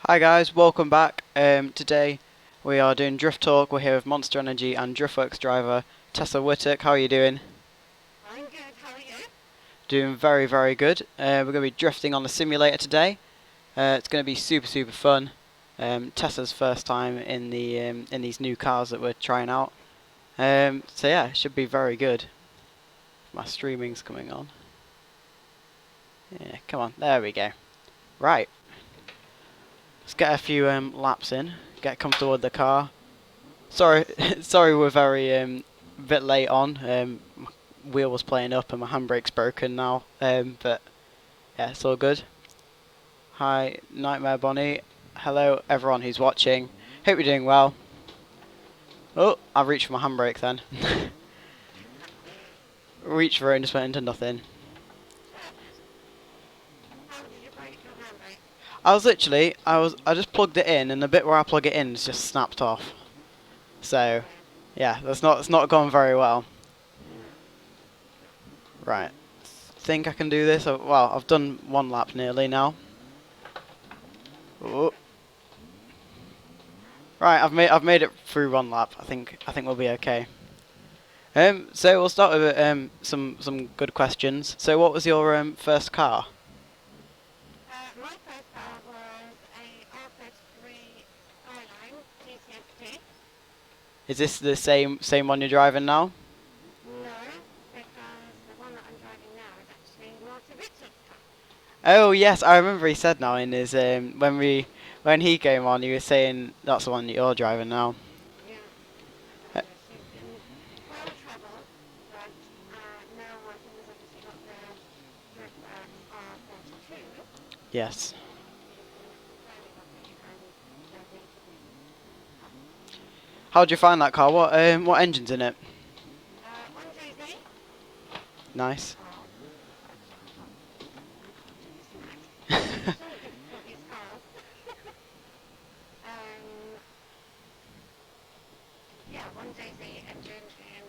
Hi guys, welcome back. Today we are doing Drift Talk. We're here with Monster Energy and Driftworks driver Tessa Whittock. How are you doing? I'm good, how are you? Doing very, very good. We're going to be drifting on the simulator today. It's going to be super fun. Tessa's first time in these new cars that we're trying out. So yeah, it should be very good. My streaming's coming on. Yeah, come on, there we go. Right, let's get a few laps in. Get comfortable with the car. Sorry, sorry, we're very bit late on. My wheel was playing up and my handbrake's broken now. But yeah, it's all good. Hi, Nightmare Bonnie. Hello, everyone who's watching. Hope you're doing well. Oh, I reached for my handbrake then. Reached for it and just went into nothing. How did you break your handbrake? I just plugged it in and the bit where I plug it in is just snapped off. So, yeah, it's not gone very well. Right. Think I can do this. Well, I've done one lap nearly now. Oh. Right, I've made it through one lap. I think we'll be okay. So we'll start with some good questions. So what was your first car? My first car was a R33 Skyline GTST. Is this the same one you're driving now? No, because the one that I'm driving now is actually Martin Richards' car. Oh yes, I remember he said now in his when he came on, he was saying that's the one that you're driving now. Yeah, so Uh, she's been well travelled, but now Martin has obviously got the Driftworks R32, yes. which is very lovely and lovely. How'd you find that car? What engine's in it? 1JZ. Nice. Oh, so good for these cars. um, yeah, 1JZ engine in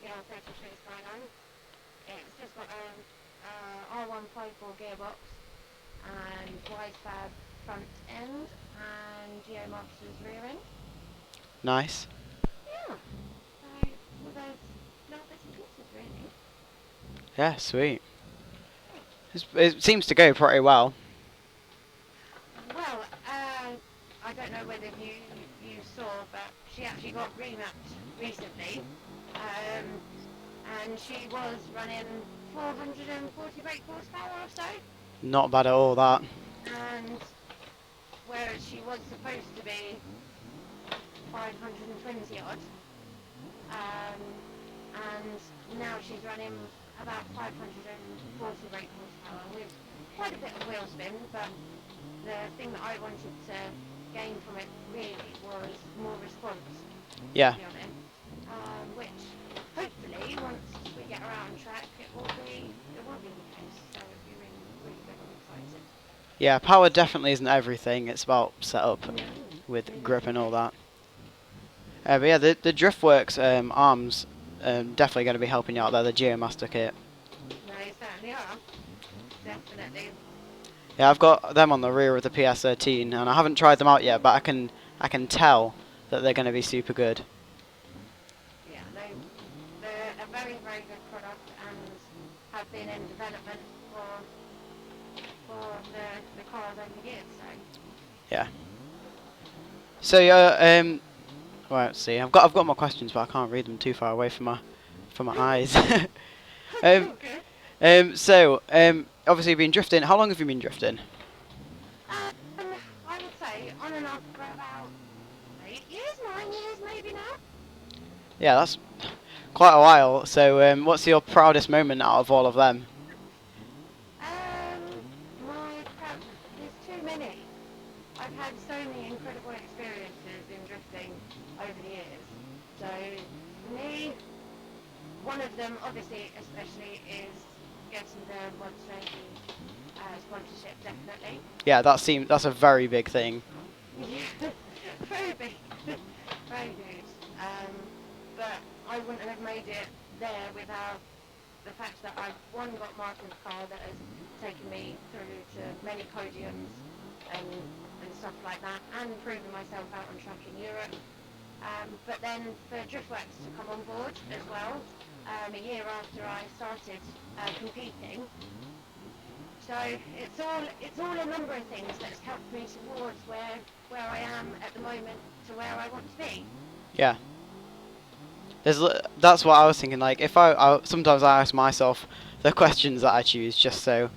the Hertfordshire Skyline. It's just got a R154 gearbox and Y-Fab front end and Geomasters rear end. Nice. Yeah, so all those little bits and pieces really. Yeah, sweet. It seems to go pretty well. Well, I don't know whether you saw, but she actually got remapped recently, um, and she was running 440 brake horsepower or so, Not bad at all, that. and whereas she was supposed to be 520 odd, um, and now she's running about 540 brake horsepower with quite a bit of wheel spin, but the thing that I wanted to gain from it really was more response, to Yeah. be honest. Which hopefully once we get her out on track it will be the case. So it'll be really, really good. I'm excited. Yeah, power definitely isn't everything. It's about setup No, with grip and exactly. all that. But yeah, the Driftworks arms definitely going to be helping you out there. The Geomaster kit. No, you certainly are. Definitely. Yeah, I've got them on the rear of the PS13, and I haven't tried them out yet, but I can tell that they're going to be super good. Yeah, they're a very, very good product and have been in development for the cars over the years. So Yeah. So yeah, well, let's see. I've got my questions, but I can't read them too far away from my eyes. that's um, all good. Obviously you've been drifting. How long have you been drifting? I would say on and off for about 8 years, 9 years maybe now. Yeah, that's quite a while. So what's your proudest moment out of all of them? Um, there's too many. I've had so many incredible experiences in drifting over the years. So for me, one of them, obviously, especially, is getting the Monster Energy sponsorship. Definitely. Yeah, that's a very big thing. Yeah, very big, very good. But I wouldn't have made it there without the fact that I've got Martin's car that has taken me through to many podiums and stuff like that, and proving myself out on track in Europe. But then for Driftworks to come on board as well, a year after I started competing. So it's all a number of things that's helped me towards where I am at the moment to where I want to be. Yeah. That's what I was thinking. Like, if I sometimes I ask myself the questions that I choose, just so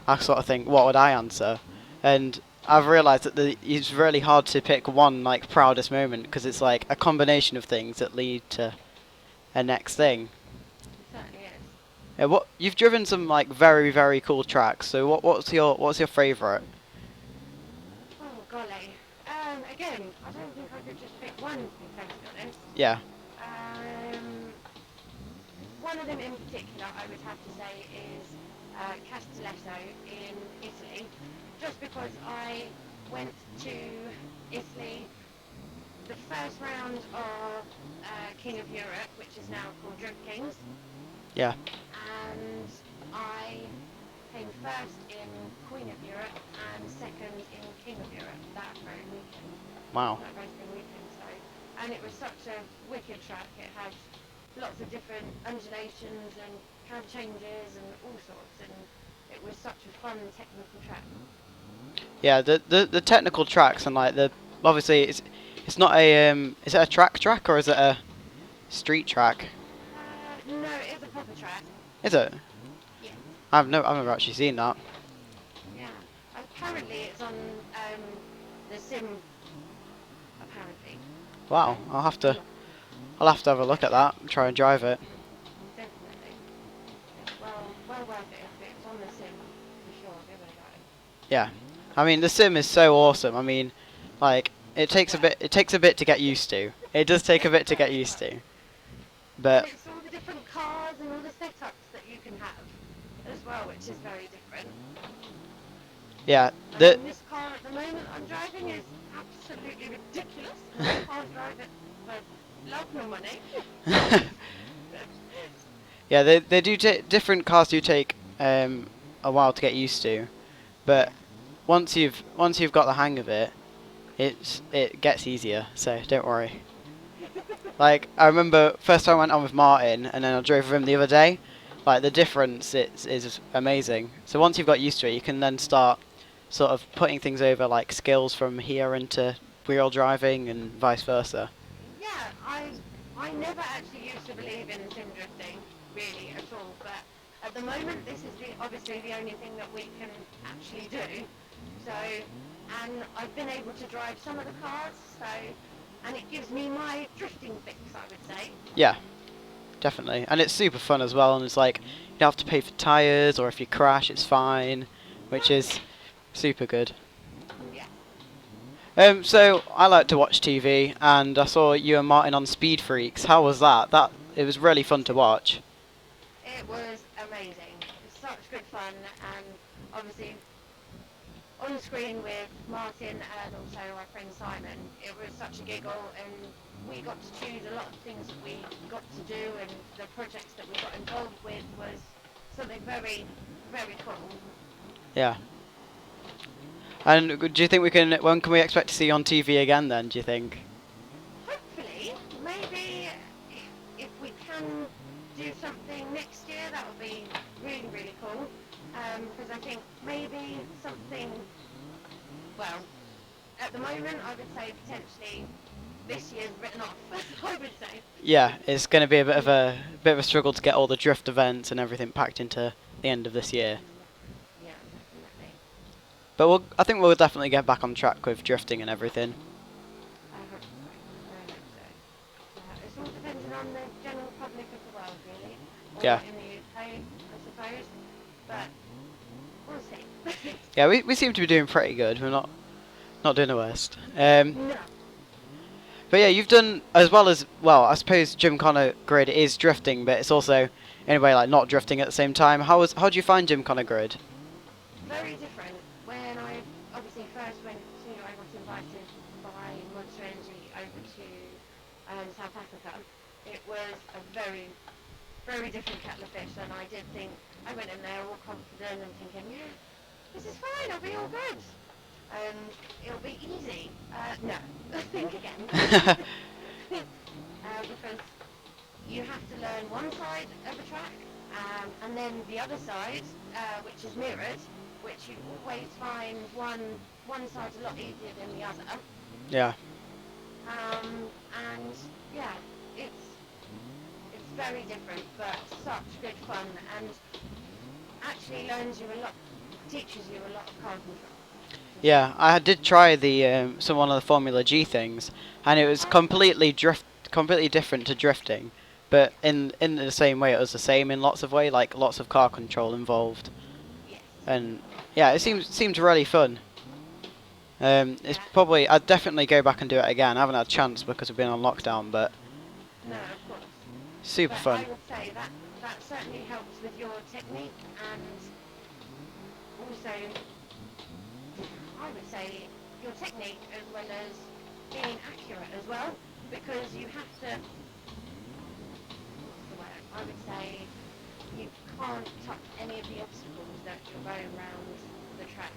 I sort of think, what would I answer? And I've realised that it's really hard to pick one like proudest moment, because it's like a combination of things that lead to a next thing. It certainly is. Yeah, what you've driven some like very very cool tracks. So what's your favourite? Oh golly. Again, I don't think I could just pick one, to be perfectly honest. Yeah. One of them in particular, I would have to say, is Castelletto in Italy, just because I went to Italy the first round of King of Europe, which is now called Drift Kings, Yeah. and I came first in Queen of Europe and second in King of Europe that very weekend. Wow. That racing weekend, so, and it was such a wicked track. It had lots of different undulations and cab changes and all sorts, and it was such a fun technical track. Yeah, the technical tracks, and like obviously it's not a is it a track or is it a street track? No, it's a proper track. Is it? Yeah. I've never actually seen that. Yeah. Apparently it's on the sim. Apparently. Wow, I'll have to have a look at that and try and drive it. Definitely. It's well worth it if it's on the sim, for sure. Give it a go. Yeah, I mean the sim is so awesome. I mean, like it takes a bit to get used to. It does take a bit to get used to, but And it's all the different cars and all the setups that you can have as well, which is very different. yeah, And this car at the moment I'm driving is absolutely ridiculous. And I can't drive it for love nor money. yeah, they do different cars do take a while to get used to, but once you've got the hang of it, it gets easier. So don't worry. Like I remember first time I went on with Martin, and then I drove with him the other day. Like the difference is amazing. So once you've got used to it, you can then start sort of putting things over, like skills from here into real driving and vice versa. Yeah, I never actually used to believe in sim drifting, really, at all, but at the moment this is obviously the only thing that we can actually do. So, and I've been able to drive some of the cars, so, and it gives me my drifting fix, I would say. Yeah, definitely, and it's super fun as well. And it's like you don't have to pay for tyres, or if you crash, it's fine, which is super good. Yeah. So I like to watch TV, and I saw you and Martin on Speed Freaks. How was that? It was really fun to watch. It was amazing. It was such good fun, and obviously on screen with Martin and also our friend Simon, it was such a giggle, and we got to choose a lot of things that we got to do, and the projects that we got involved with was something very, very cool. Yeah. And do you think when can we expect to see you on TV again then, do you think? Hopefully, maybe if we can do something next year, that would be really, really cool. Because I think maybe something, well, at the moment I would say potentially this year's written off, I would say. Yeah, it's going to be a bit of a struggle to get all the drift events and everything packed into the end of this year. Yeah, definitely. But I think we'll definitely get back on track with drifting and everything. I hope so. I hope so. It's all dependent on the general public of the world, really. Or Yeah. in the UK, I suppose. But we'll see. Yeah, we seem to be doing pretty good. We're not doing the worst. No. But yeah, you've done as well as well. I suppose Gymkhana Grid is drifting, but it's also in a way like not drifting at the same time. How do you find Gymkhana Grid? Very different. When I obviously first went to, I got invited by Monster Energy over to South Africa. It was a very, very different kettle of fish, and I did think, I went in there all confident and thinking, yeah, this is fine, I'll be all good. and it'll be easy. No, think again. Because you have to learn one side of a track, and then the other side, which is mirrored, which you always find one side's a lot easier than the other. Yeah. And yeah, it's very different, but such good fun, and actually learns you a lot, teaches you a lot of car control. Yeah, I did try the some one of the Formula G things, and it was completely different to drifting, but in the same way, it was the same in lots of way, like lots of car control involved, Yes. and yeah, it seemed really fun. It's Yeah. probably I'd definitely go back and do it again. I haven't had a chance because we've been on lockdown, but No, of course. super But fun. I would say that certainly helps with your technique, and also I would say your technique as well as being accurate as well, because you have to. What's the word? I would say you can't touch any of the obstacles that you're going around the track.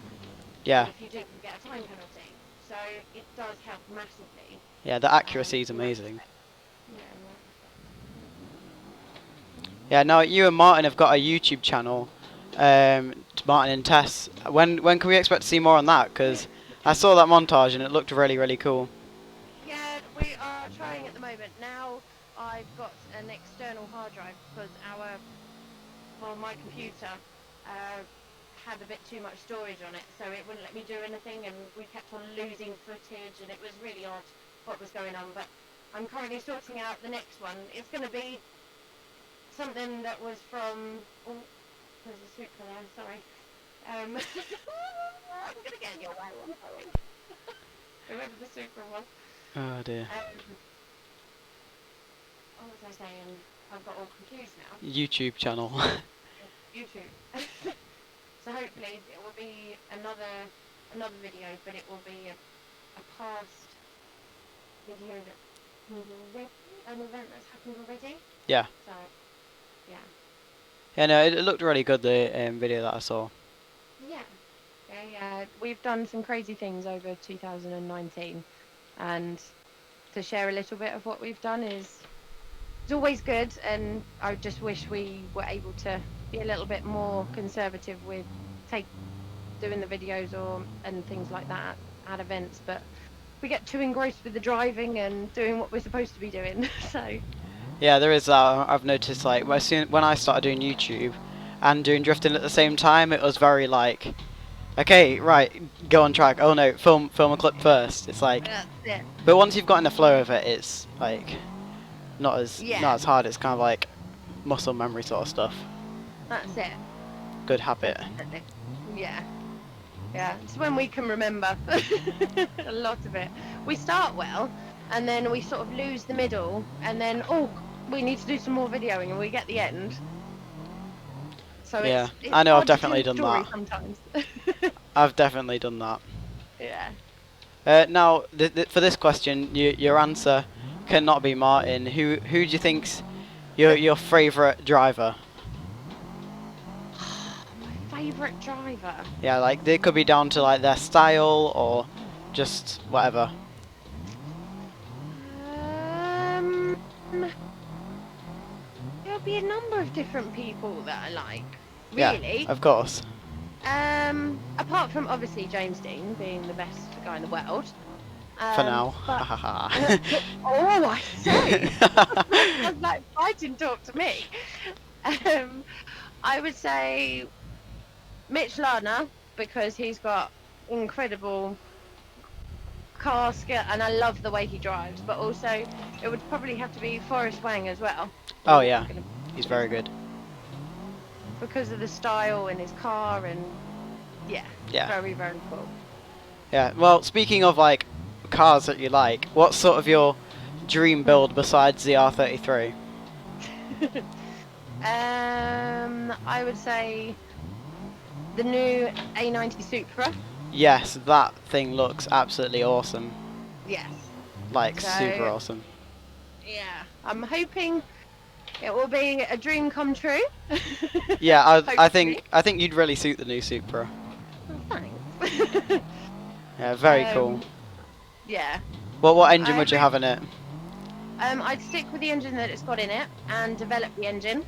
Yeah, If you do, you get a time penalty. So it does help massively. yeah, the accuracy is in that amazing. respect. Yeah, in that respect. Yeah, now you and Martin have got a YouTube channel, Martin and Tess. When can we expect to see more on that? Because I saw that montage and it looked really cool. Yeah, we are trying at the moment. Now I've got an external hard drive because my computer had a bit too much storage on it, so it wouldn't let me do anything, and we kept on losing footage, and it was really odd what was going on. But I'm currently sorting out the next one. It's going to be something that was from. Oh, there's a Supra there. Sorry. I'm going to get in your way. I'm sorry. Whoever the Supra was. Oh dear. What was I saying? I've got all confused now. YouTube channel. YouTube. So hopefully it will be another video, but it will be a past video that was already an event that's happened already. Yeah. So yeah. Yeah, no, it looked really good, the video that I saw. Yeah. Yeah. We've done some crazy things over 2019, and to share a little bit of what we've done is always good, and I just wish we were able to be a little bit more conservative with doing the videos and things like that at events, but we get too engrossed with the driving and doing what we're supposed to be doing. So Yeah, there is that. I've noticed, like, when I started doing YouTube and doing drifting at the same time, it was very like, okay, right, go on track. Oh no, film a clip first. It's like, that's it. but once you've got in the flow of it, it's like not as hard. It's kind of like muscle memory sort of stuff. That's it. Good habit. Definitely. Yeah, it's when we can remember a lot of it. We start well, and then we sort of lose the middle, and then we need to do some more videoing, and we get the end. So Yeah, it's I know. I've hard to definitely tell done the that. story sometimes. I've definitely done that. Yeah. Now, for this question, your answer cannot be Martin. Who do you think's your favourite driver? My favourite driver. Yeah, like they could be down to like their style or just whatever. There'll be a number of different people that I like. Really. Yeah, of course. Apart from obviously James Dean being the best guy in the world. For now. Oh, I say. That's like fighting talk to me. I would say Mitch Lardner, because he's got incredible car skill, and I love the way he drives. But also, it would probably have to be Forrest Wang as well. Oh yeah, he's very good. Because of the style in his car, and yeah, very cool. Yeah. Well, speaking of like cars that you like, what's sort of your dream build besides the R33? I would say the new A90 Supra. Yes, that thing looks absolutely awesome. Yes. Like super awesome. Yeah, I'm hoping it will be a dream come true. Yeah, I think you'd really suit the new Supra. Well, thanks. Yeah, very cool. Yeah. What engine would you have in it? I'd stick with the engine that it's got in it and develop the engine.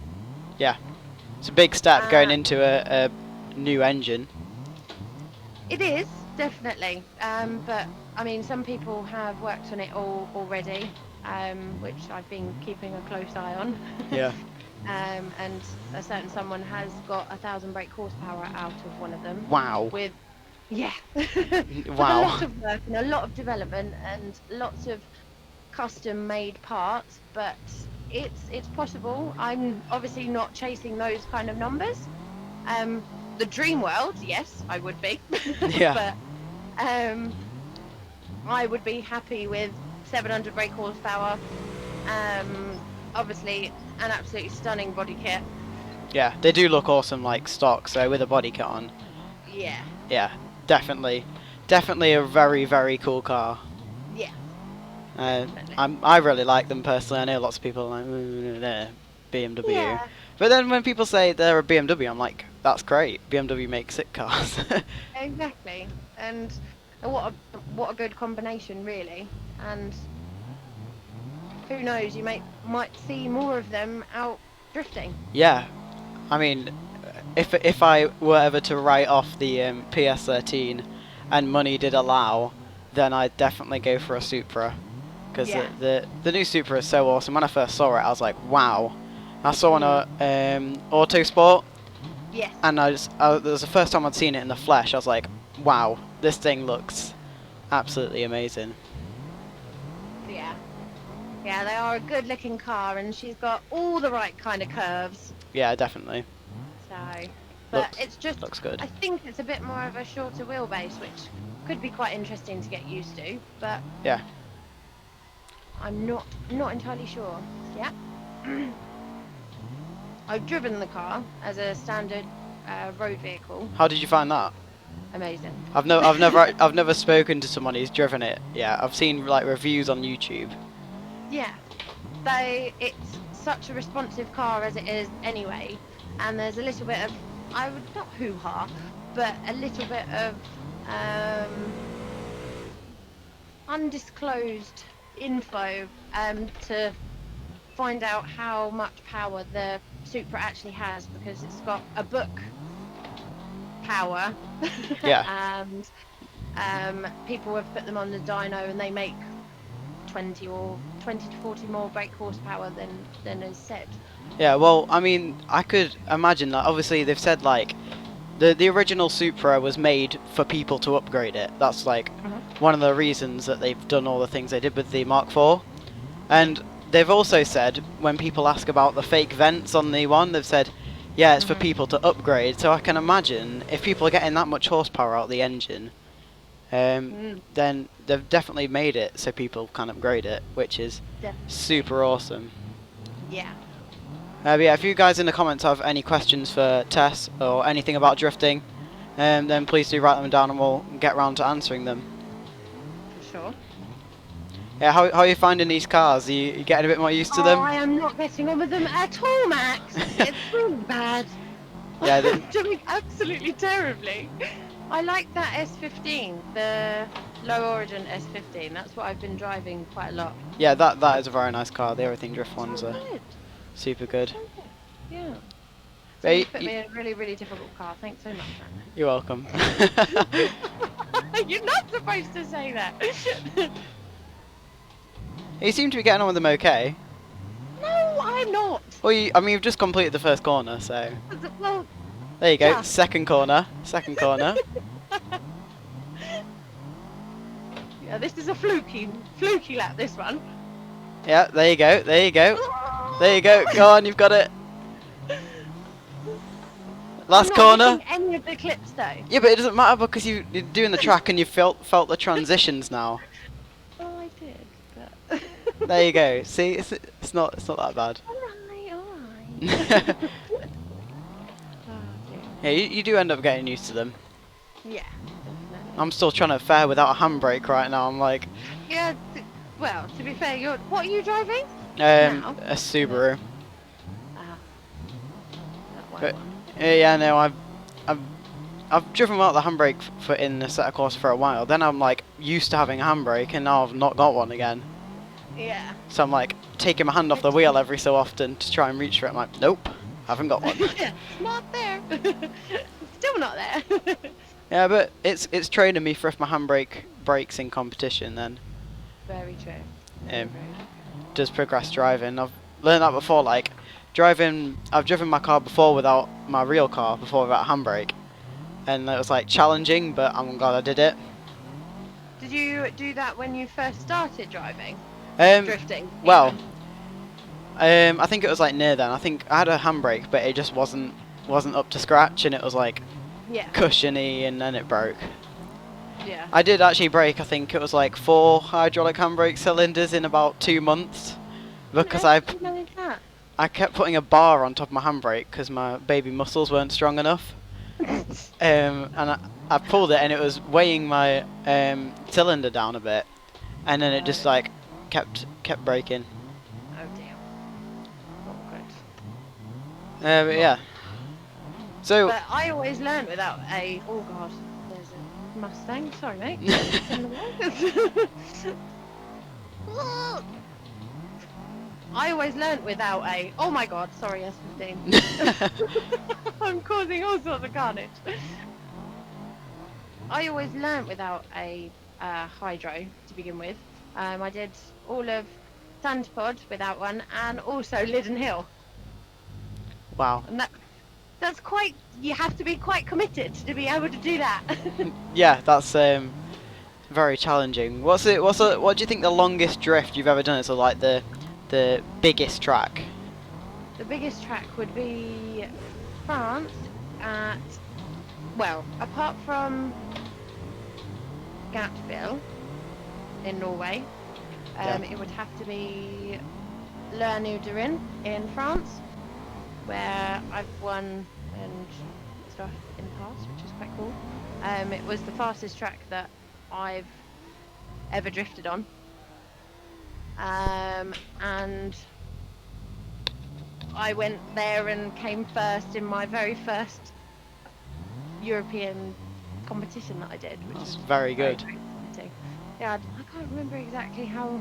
Yeah, it's a big step going into a new engine. It is, definitely. But, I mean, some people have worked on it already, which I've been keeping a close eye on. Yeah. And a certain someone has got 1,000 brake horsepower out of one of them. Wow. With, yeah. Wow. A lot of work and a lot of development and lots of custom-made parts, but it's possible. I'm obviously not chasing those kind of numbers. The dream world, yes, I would be. Yeah. But I would be happy with 700 brake horsepower. Obviously, an absolutely stunning body kit. Yeah, they do look awesome like stock, so with a body kit on. Yeah. Yeah, definitely a very, very cool car. Yeah. I really like them personally. I know lots of people are like, they're BMW. Yeah. But then when people say they're a BMW, I'm like, that's great. BMW makes sick cars. Exactly. And what a good combination, really. And who knows, you might see more of them out drifting. Yeah, I mean, if I were ever to write off the PS13 and money did allow, then I'd definitely go for a Supra. Because Yeah. the new Supra is so awesome. When I first saw it, I was like, wow. I saw on a Autosport, Yes. and it was the first time I'd seen it in the flesh. I was like, wow, this thing looks absolutely amazing. Yeah. Yeah, they are a good looking car and she's got all the right kind of curves. Yeah, definitely. So, but Looks- it's just, looks good. I think it's a bit more of a shorter wheelbase, which could be quite interesting to get used to, but Yeah. I'm not entirely sure. Yeah. I've driven the car as a standard road vehicle. How did you find that? Amazing. I've never spoken to someone who's driven it. Yeah, I've seen like reviews on YouTube. Yeah. It's such a responsive car as it is anyway, and there's a little bit of, I would not hoo-ha, but a little bit of undisclosed info to find out how much power the Supra actually has, because it's got a book power. Yeah. And people have put them on the dyno and they make 20 to 40 more brake horsepower than is said. Yeah, well, I mean, I could imagine that. Obviously, they've said like the original Supra was made for people to upgrade it. That's like one of the reasons that they've done all the things they did with the Mark IV. And they've also said, when people ask about the fake vents on the one, they've said, yeah, it's for people to upgrade. So I can imagine if people are getting that much horsepower out of the engine, then they've definitely made it so people can upgrade it, which is super awesome. Yeah. But yeah, if you guys in the comments have any questions for Tess or anything about drifting, then please do write them down and we'll get round to answering them. For sure. Yeah, how are you finding these cars? Are you getting a bit more used to them? I am not getting on with them at all, Max. It's really bad. Yeah, I'm doing absolutely terribly. I like that S15, the low origin S15. That's what I've been driving quite a lot. Yeah, that is a very nice car. The Everything Drift ones are Good. super good. Yeah. But So you put me in a really, really difficult car. Thanks so much, man. You're welcome. You're not supposed to say that. You seem to be getting on with them okay. No, I'm not. Well, I mean, you've just completed the first corner, so Well, there you go. yeah. Second corner. Yeah, this is a fluky lap, this one. Yeah, there you go. There you go. Go on, you've got it. Last I'm not corner. hitting any of the clips though. Yeah, but it doesn't matter because you're doing the track and you felt the transitions now. Oh, I did, but... There you go. See, it's not that bad. Alright. Yeah, you do end up getting used to them. Yeah, definitely. I'm still trying to fare without a handbrake right now. I'm like, Yeah, well, to be fair, what are you driving? Now? a Subaru. Ah, that white But one. yeah, no, I've I've driven without the handbrake for in a set of course for a while. Then I'm like used to having a handbrake, and now I've not got one again. Yeah. So I'm like taking my hand off the wheel every so often to try and reach for it. I'm like, nope, haven't got one. Yeah, not there. Still not there. Yeah, but it's training me for if my handbrake breaks in competition. Then Very true. um, does progress driving. I've learned that before. Like driving, I've driven my car before without my real car before without a handbrake, and it was like challenging. But I'm glad I did it. Did you do that when you first started driving? Um, Drifting? well, even? I think it was like near then. I think I had a handbrake, but it just wasn't up to scratch, and it was like Yeah. cushiony, and then it broke. Yeah. I did actually break. I think it was like 4 hydraulic handbrake cylinders in about 2 months, because How did you manage that? I kept putting a bar on top of my handbrake because my baby muscles weren't strong enough. And I pulled it, and it was weighing my cylinder down a bit, and then it just like kept breaking. Oh dear. Not good. But yeah. So But I always learned without a. Oh god, there's a Mustang. Sorry, mate. I always learnt without a. Oh my god, sorry, S15. I'm causing all sorts of carnage. I always learnt without a hydro to begin with. I did all of Sandpod without one, and also Lydden Hill. wow. And that's quite. You have to be quite committed to be able to do that. Yeah, that's very challenging. What do you think the longest drift you've ever done is? So like the biggest track. The biggest track would be France at, well, apart from Gatville in Norway, Yeah. it would have to be Lernuderin in France, where I've won and stuff in the past, which is quite cool. It was the fastest track that I've ever drifted on. And I went there and came first in my very first European competition that I did, which That's was very good. exciting. Yeah, I can't remember exactly how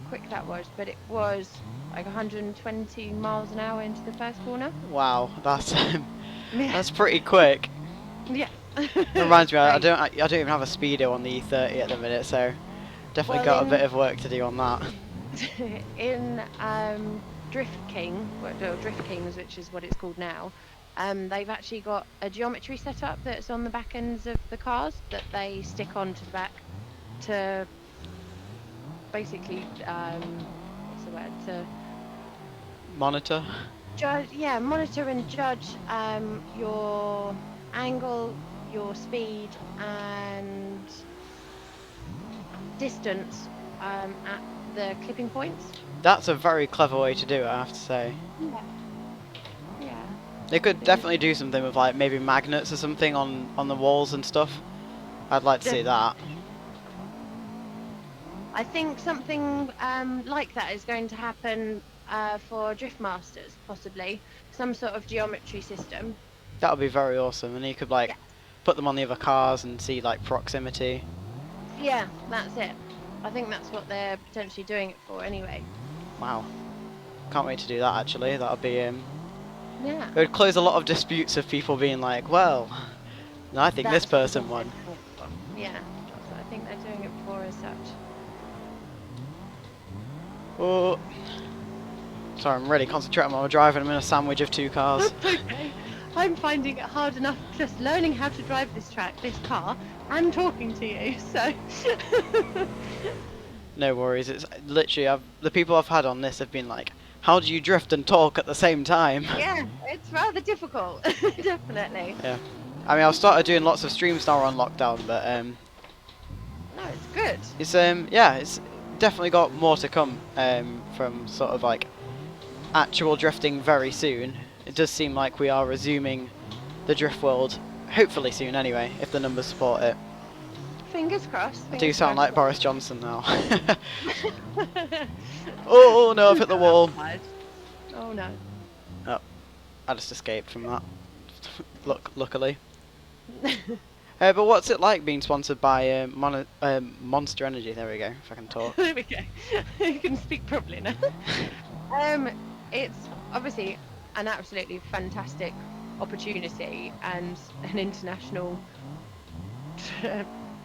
quick that was, but it was like 120 miles an hour into the first corner. Wow, that's Yeah. that's pretty quick. Yeah. It reminds me, I don't even have a speedo on the E30 at the minute, so definitely Well, got a bit of work to do on that. in Drift King, well, Drift Kings, which is what it's called now, they've actually got a geometry set up that's on the back ends of the cars that they stick onto the back to basically, what's the word, to Monitor. judge, yeah, monitor and judge your angle, your speed, and distance at the clipping points. That's a very clever way to do it, I have to say. Yeah. Yeah. They could definitely do something with like maybe magnets or something on the walls and stuff. I'd like to see that. I think something like that is going to happen for Drift Masters, possibly. Some sort of geometry system. That would be very awesome, and you could like Yeah. put them on the other cars and see like proximity. Yeah, that's it. I think that's what they're potentially doing it for anyway. Wow. Can't wait to do that actually. That would be Yeah. it would close a lot of disputes of people being like, well, I think this That's what person they're won. doing it for. Yeah, so I think they're doing it for as such. Oh. Sorry, I'm really concentrating on my driving. I'm in a sandwich of 2 cars. Okay. I'm finding it hard enough just learning how to drive this car, and talking to you, so... No worries. It's literally the people I've had on this have been like, how do you drift and talk at the same time? Yeah, it's rather difficult, definitely. Yeah. I mean, I've started doing lots of streams now on lockdown, but No, it's good. it's yeah, it's definitely got more to come from sort of like actual drifting very soon. It does seem like we are resuming the drift world, hopefully soon anyway, if the numbers support it. Fingers crossed. I do sound like Boris Johnson now. Oh no, I've hit the wall. Oh no. Oh, I just escaped from that. Luckily. But what's it like being sponsored by Monster Energy? There we go. If I can talk. There we go. You can speak properly now. It's obviously an absolutely fantastic opportunity and an international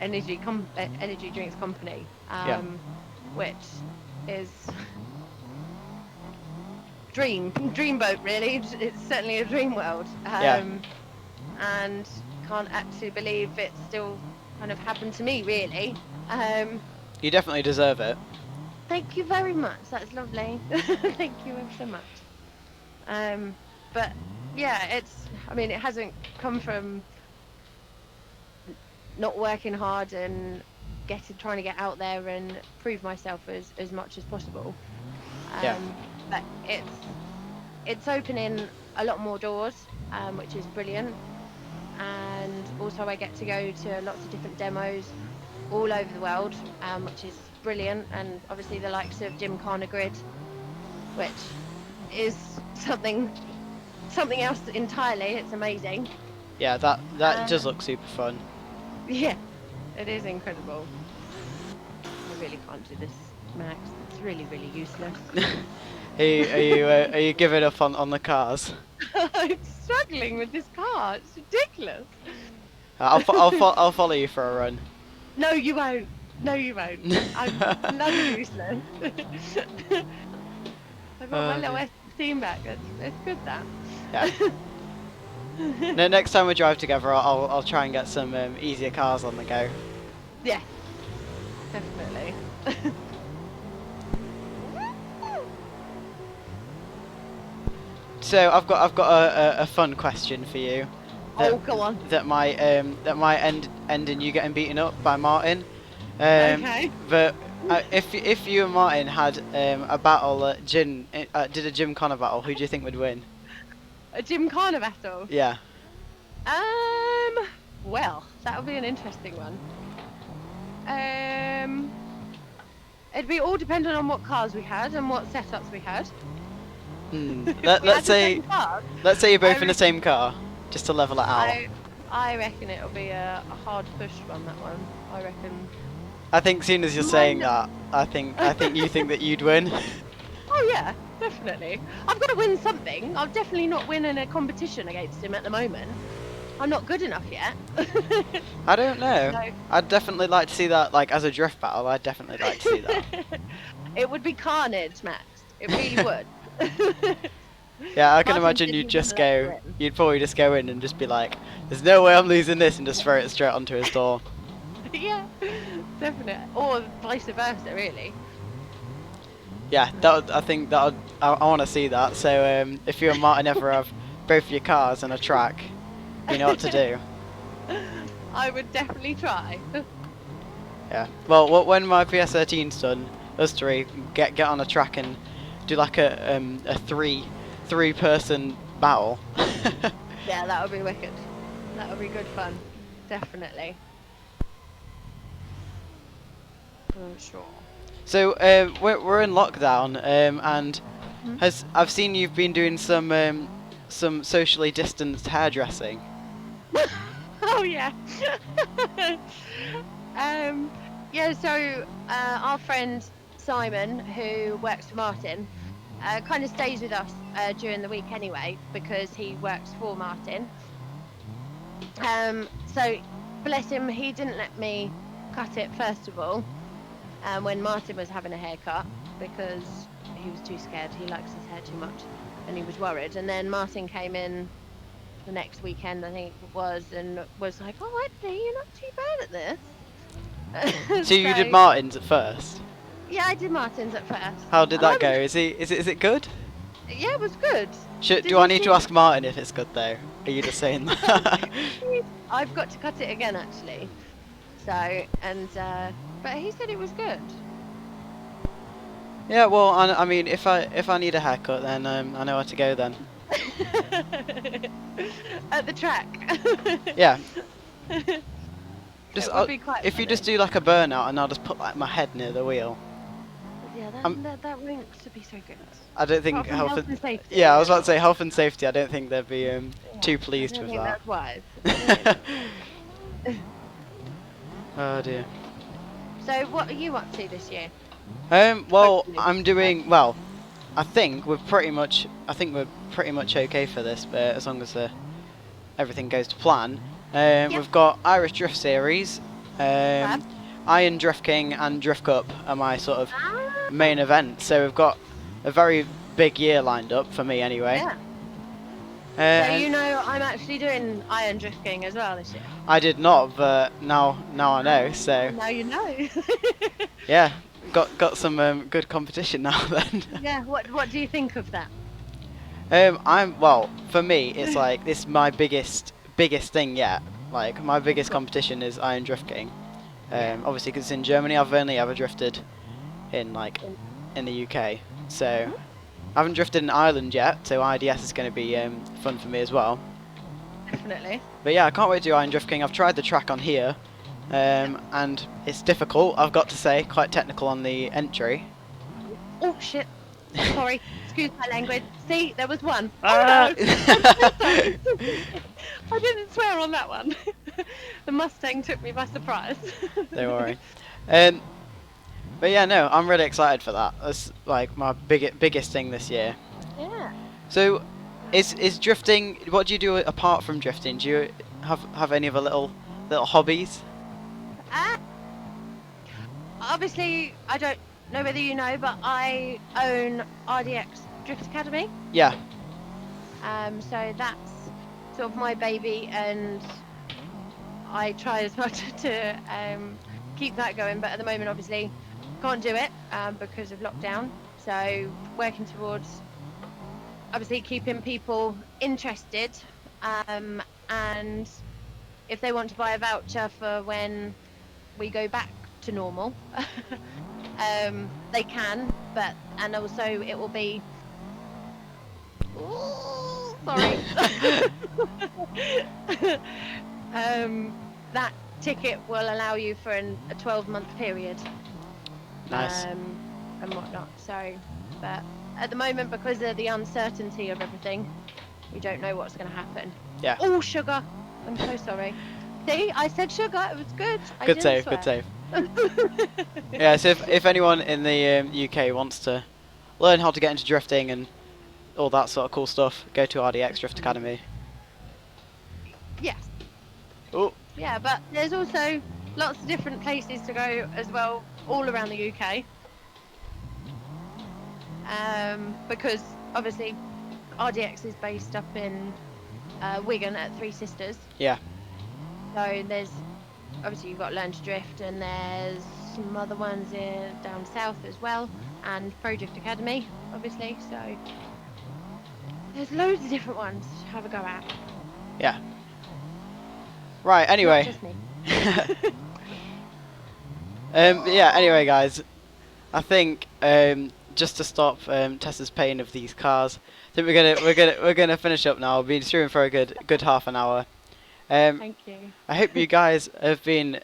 energy drinks company, which is dreamboat really. It's certainly a dream world. And can't actually believe it still kind of happened to me really. You definitely deserve it. Thank you very much. That's lovely. Thank you ever so much. But yeah, I mean, it hasn't come from not working hard and trying to get out there and prove myself as much as possible. But it's opening a lot more doors, which is brilliant. And also I get to go to lots of different demos all over the world, which is brilliant. And obviously the likes of Gymkhana Grid, which is something else entirely. It's amazing. Yeah, that does look super fun. Yeah, it is incredible. I really can't do this, Max. It's really, really useless. Are you giving up on the cars? I'm struggling with this car. It's ridiculous. I'll follow you for a run. No, you won't. No, you won't. I'm bloody useless. I've got my little S15 back. It's good, that. Yeah. No, next time we drive together, I'll try and get some easier cars on the go. Yeah, definitely. So I've got a fun question for you. Go on. That might end in you getting beaten up by Martin. Okay. But if you and Martin had a battle at did a Gymkhana battle, who do you think would win? A Gymkhana battle? Yeah. Well, that would be an interesting one. It'd be all dependent on what cars we had and what setups we had. Let's say you're both in the same car, just to level it out. I reckon it'll be a hard push one. That one. I reckon. I think, soon as you're saying that, I think you think that you'd win. Oh yeah, definitely. I've got to win something. I'll definitely not win in a competition against him at the moment. I'm not good enough yet. I don't know. So, I'd definitely like to see that, like, as a drift battle. I'd definitely like to see that. It would be carnage, Max. It really would. Yeah, I can imagine you'd probably just go in and just be like, there's no way I'm losing this, and just throw it straight onto his door. Yeah, definitely. Or vice versa, really. Yeah, I want to see that. So if you and Martin ever have both of your cars on a track, you know what to do. I would definitely try. Yeah. Well, when my PS13's done, us three get on a track and do like a three-person battle. Yeah, that would be wicked. That would be good fun. Definitely. For sure. So we're in lockdown, and I've seen you've been doing some socially distanced hairdressing. Oh yeah. Yeah. So our friend Simon, who works for Martin, kind of stays with us during the week anyway because he works for Martin. So bless him, he didn't let me cut it first of all. When Martin was having a haircut because he was too scared. He likes his hair too much, and he was worried. And then Martin came in the next weekend, I think it was, and was like, "Oh, actually, you're not too bad at this." So you did Martin's at first? Yeah, I did Martin's at first. How did that go? Is it good? Yeah, it was good. Do I need to ask Martin if it's good though? Are you just saying that? I've got to cut it again actually. So but he said it was good. Yeah, well, I mean, if I need a haircut, then I know where to go then. At the track. Yeah. Just if you funny. just do like a burnout, and I'll just put like my head near the wheel. Yeah, that won't be so good. I don't think health and safety. Yeah, I was about to say health and safety. I don't think there'd be too I pleased don't with think that. that's wise. No. Oh dear. So what are you up to this year? Well, Hopefully. I'm doing well. I think we're pretty much. I think we're pretty much okay for this, as long as everything goes to plan. Yep. We've got Irish Drift Series, Fab. Iron Drift King, and Drift Cup are my sort of Ah, main events. So we've got a very big year lined up for me, anyway. yeah. So And you know I'm actually doing Iron Drifting as well this year. I did not, but now I know. So Now you know. yeah, got some good competition now then. Yeah. What do you think of that? Well, for me, it's like this is my biggest thing yet. Like my biggest competition is Iron Drift King. Yeah. Obviously, because it's in Germany, I've only ever drifted in in the UK. So I haven't drifted in Ireland yet. So IDS is going to be fun for me as well. Definitely. But yeah, I can't wait to do Iron Drift King. I've tried the track on here, and it's difficult. I've got to say, quite technical on the entry. Oh shit. Sorry. Excuse my language. See, there was one. Ah! Oh no. I'm so sorry. I didn't swear on that one. The Mustang took me by surprise. Don't worry. But yeah, no, I'm really excited for that. That's like my biggest thing this year. Yeah. So, is drifting? What do you do apart from drifting? Do you have any other little hobbies? Ah, obviously, I don't know whether you know, but I own RDX Drift Academy. Yeah, So that's sort of my baby, and I try as much to keep that going. But at the moment, obviously, can't do it because of lockdown. So working towards obviously keeping people interested, and if they want to buy a voucher for when we go back to normal, they can. And also it will be. Ooh, sorry. That ticket will allow you for a 12-month period. nice. And whatnot. So, but at the moment, because of the uncertainty of everything, we don't know what's going to happen. Yeah. Oh, sugar! I'm so sorry. See, I said sugar. It was good. I Good didn't save. Good swear. save. Yeah. So if anyone in the UK wants to learn how to get into drifting and all that sort of cool stuff, go to RDX Drift Academy. Yes. Oh, Yeah, but there's also lots of different places to go as well, all around the UK. Because obviously RDX is based up in Wigan at Three Sisters. yeah. So there's obviously you've got Learn to Drift, and there's some other ones down south as well, and Pro Drift Academy, obviously. So there's loads of different ones to have a go at. Yeah. Right. Not Anyway. just me. Yeah. Anyway, guys, I think just to stop Tessa's pain of these cars, I think we're gonna finish up now. We've been streaming for a good half an hour. Thank you. I hope you guys have been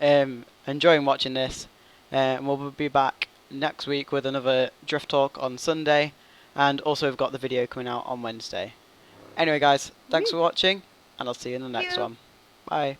enjoying watching this. We'll be back next week with another Drift Talk on Sunday, and also we've got the video coming out on Wednesday. Anyway, guys, thanks for watching, and I'll see you in the next one. Bye.